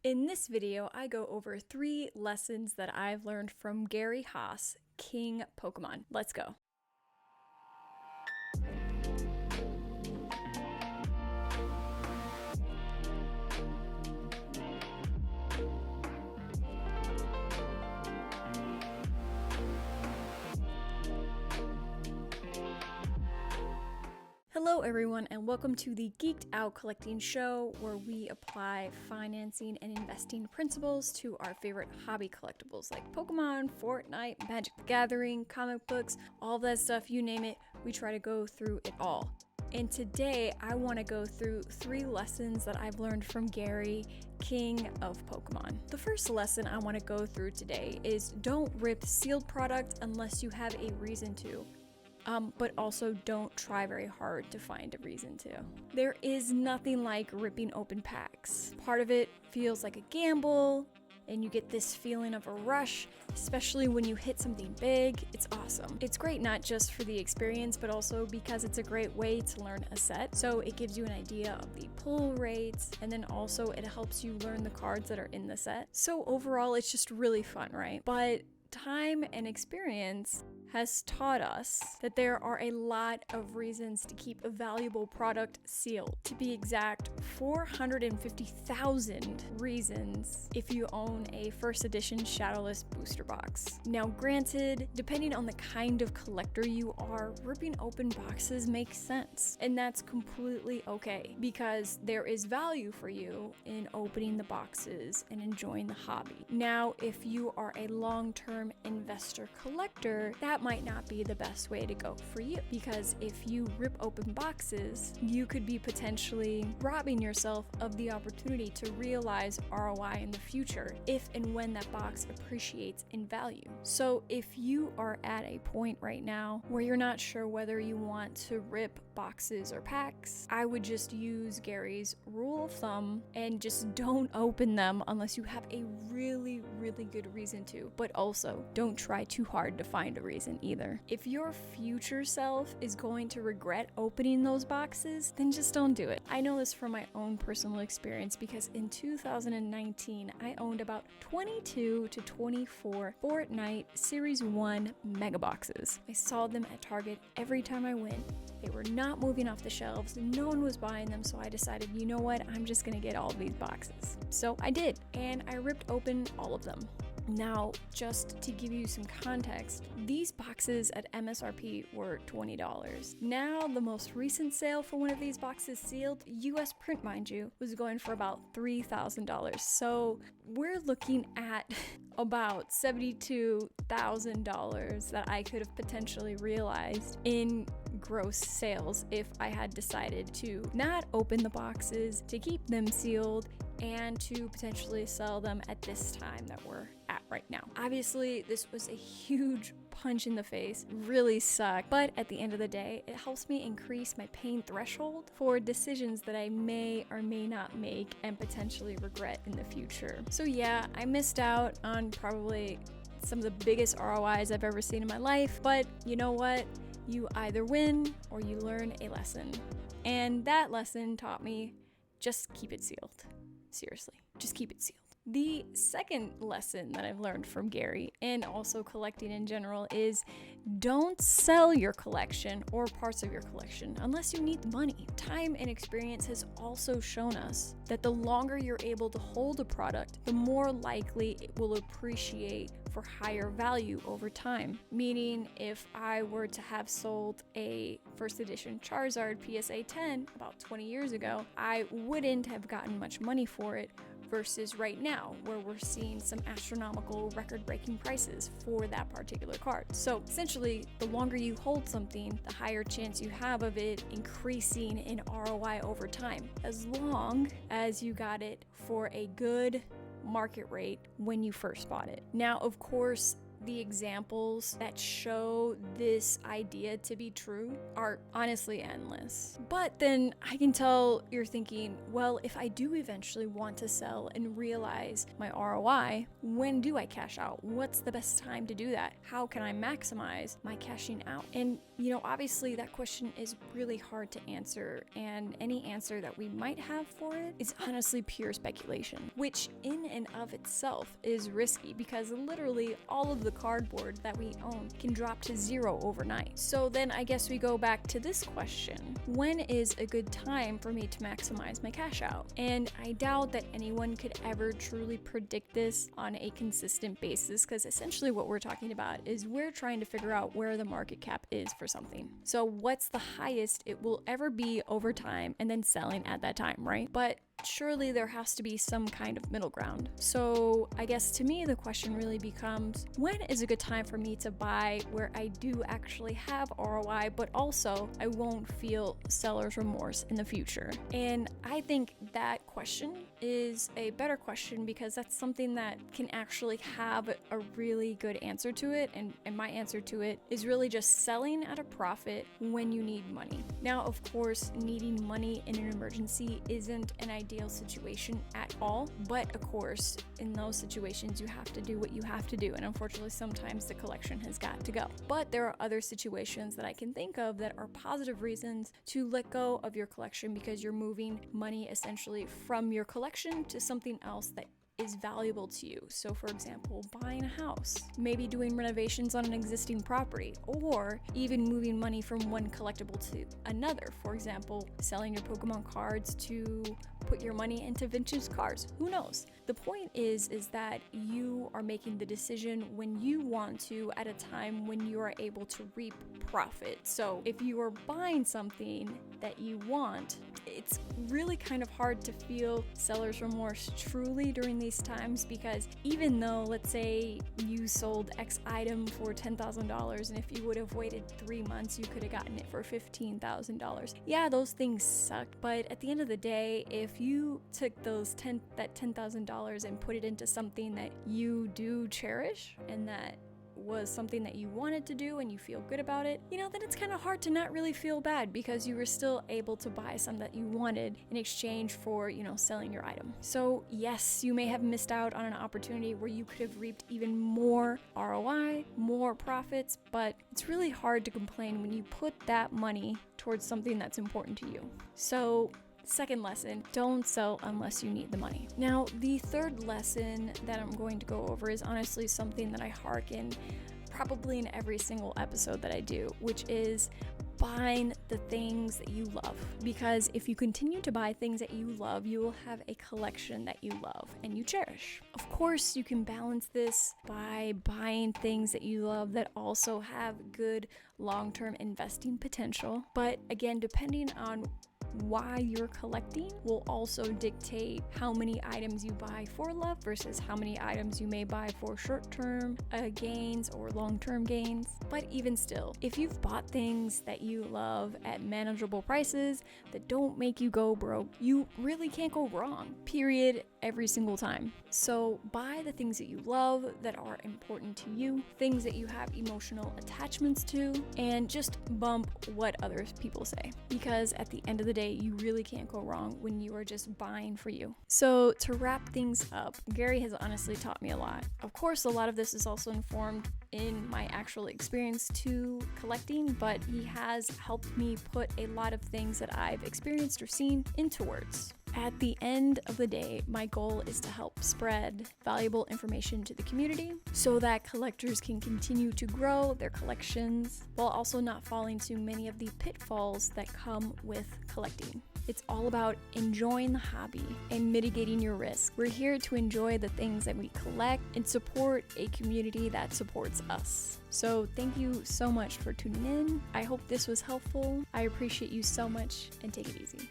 In this video, I go over 3 lessons that I've learned from Gary Haase, King Pokemon. Let's go. Hello everyone, and welcome to the Geeked Out Collecting Show, where we apply financing and investing principles to our favorite hobby collectibles like Pokemon, Fortnite, Magic the Gathering, comic books, all that stuff, you name it, we try to go through it all. And today I want to go through 3 lessons that I've learned from Gary, King of Pokemon. The first lesson I want to go through today is don't rip sealed product unless you have a reason to. But also don't try very hard to find a reason to. There is nothing like ripping open packs. Part of it feels like a gamble, and you get this feeling of a rush, especially when you hit something big. It's awesome. It's great not just for the experience, but also because it's a great way to learn a set. So it gives you an idea of the pull rates, and then also it helps you learn the cards that are in the set. So overall, it's just really fun, right? But time and experience has taught us that there are a lot of reasons to keep a valuable product sealed. To be exact, 450,000 reasons if you own a first edition Shadowless booster box. Now granted, depending on the kind of collector you are, ripping open boxes makes sense. And that's completely okay, because there is value for you in opening the boxes and enjoying the hobby. Now, if you are a long-term investor collector, that might not be the best way to go for you, because if you rip open boxes, you could be potentially robbing yourself of the opportunity to realize ROI in the future if and when that box appreciates in value. So if you are at a point right now where you're not sure whether you want to rip boxes or packs, I would just use Gary's rule of thumb and just don't open them unless you have a really good reason to, but also don't try too hard to find a reason either. If your future self is going to regret opening those boxes, then just don't do it. I know this from my own personal experience, because in 2019, I owned about 22 to 24 Fortnite Series 1 mega boxes. I saw them at Target every time I went. They were not moving off the shelves, no one was buying them, so I decided, you know what, I'm just gonna get all of these boxes. So I did, and I ripped open all of them. Now, just to give you some context, these boxes at MSRP were $20. Now, the most recent sale for one of these boxes, sealed, US print mind you, was going for about $3,000. So we're looking at about $72,000 that I could have potentially realized in gross sales if I had decided to not open the boxes, to keep them sealed, and to potentially sell them at this time that we're at right now. Obviously, this was a huge punch in the face, really sucked, but at the end of the day, it helps me increase my pain threshold for decisions that I may or may not make and potentially regret in the future. So yeah, I missed out on probably some of the biggest ROIs I've ever seen in my life, but you know what? You either win or you learn a lesson. And that lesson taught me, just keep it sealed. Seriously, just keep it sealed. The second lesson that I've learned from Gary, and also collecting in general, is don't sell your collection or parts of your collection unless you need the money. Time and experience has also shown us that the longer you're able to hold a product, the more likely it will appreciate for higher value over time. Meaning, if I were to have sold a first edition Charizard PSA 10 about 20 years ago, I wouldn't have gotten much money for it, versus right now, where we're seeing some astronomical record-breaking prices for that particular card. So essentially, the longer you hold something, the higher chance you have of it increasing in ROI over time, as long as you got it for a good market rate when you first bought it. Now, of course, the examples that show this idea to be true are honestly endless. But then I can tell you're thinking, well, if I do eventually want to sell and realize my ROI, when do I cash out? What's the best time to do that? How can I maximize my cashing out? And obviously that question is really hard to answer, and any answer that we might have for it is honestly pure speculation, which in and of itself is risky because literally all of the cardboard that we own can drop to zero overnight. So then I guess we go back to this question: when is a good time for me to maximize my cash out? And I doubt that anyone could ever truly predict this on a consistent basis, because essentially what we're talking about is we're trying to figure out where the market cap is for something. So what's the highest it will ever be over time, and then selling at that time, right? But surely there has to be some kind of middle ground. So I guess to me the question really becomes, when is a good time for me to buy where I do actually have ROI, but also I won't feel seller's remorse in the future? And I think that question is a better question because that's something that can actually have a really good answer to it. And my answer to it is really just selling at a profit when you need money. Now, of course, needing money in an emergency isn't an ideal situation at all, but of course in those situations you have to do what you have to do, and unfortunately sometimes the collection has got to go. But there are other situations that I can think of that are positive reasons to let go of your collection because you're moving money essentially from your collection to something else that is valuable to you. So for example, buying a house, maybe doing renovations on an existing property, or even moving money from one collectible to another. For example, selling your Pokemon cards to put your money into vintage cars. Who knows? The point is that you are making the decision when you want to at a time when you are able to reap profit. So if you are buying something that you want, it's really kind of hard to feel seller's remorse truly during these times, because even though, let's say you sold X item for $10,000, and if you would have waited 3 months, you could have gotten it for $15,000. Yeah, those things suck, but at the end of the day, if you took that $10,000 and put it into something that you do cherish and that was something that you wanted to do and you feel good about it, then it's kind of hard to not really feel bad because you were still able to buy some that you wanted in exchange for, selling your item. So yes, you may have missed out on an opportunity where you could have reaped even more ROI, more profits, but it's really hard to complain when you put that money towards something that's important to you. So second lesson, don't sell unless you need the money. Now, the third lesson that I'm going to go over is honestly something that I hearken probably in every single episode that I do, which is buying the things that you love. Because if you continue to buy things that you love, you will have a collection that you love and you cherish. Of course, you can balance this by buying things that you love that also have good long-term investing potential. But again, depending on why you're collecting will also dictate how many items you buy for love versus how many items you may buy for short-term gains or long-term gains. But even still, if you've bought things that you love at manageable prices that don't make you go broke, you really can't go wrong, period, every single time. So buy the things that you love, that are important to you, things that you have emotional attachments to, and just bump what other people say. Because at the end of the day, you really can't go wrong when you are just buying for you. So to wrap things up, Gary has honestly taught me a lot. Of course, a lot of this is also informed in my actual experience to collecting, but he has helped me put a lot of things that I've experienced or seen into words. At the end of the day, my goal is to help spread valuable information to the community so that collectors can continue to grow their collections while also not falling to many of the pitfalls that come with collecting. It's all about enjoying the hobby and mitigating your risk. We're here to enjoy the things that we collect and support a community that supports us. So thank you so much for tuning in. I hope this was helpful. I appreciate you so much, and take it easy.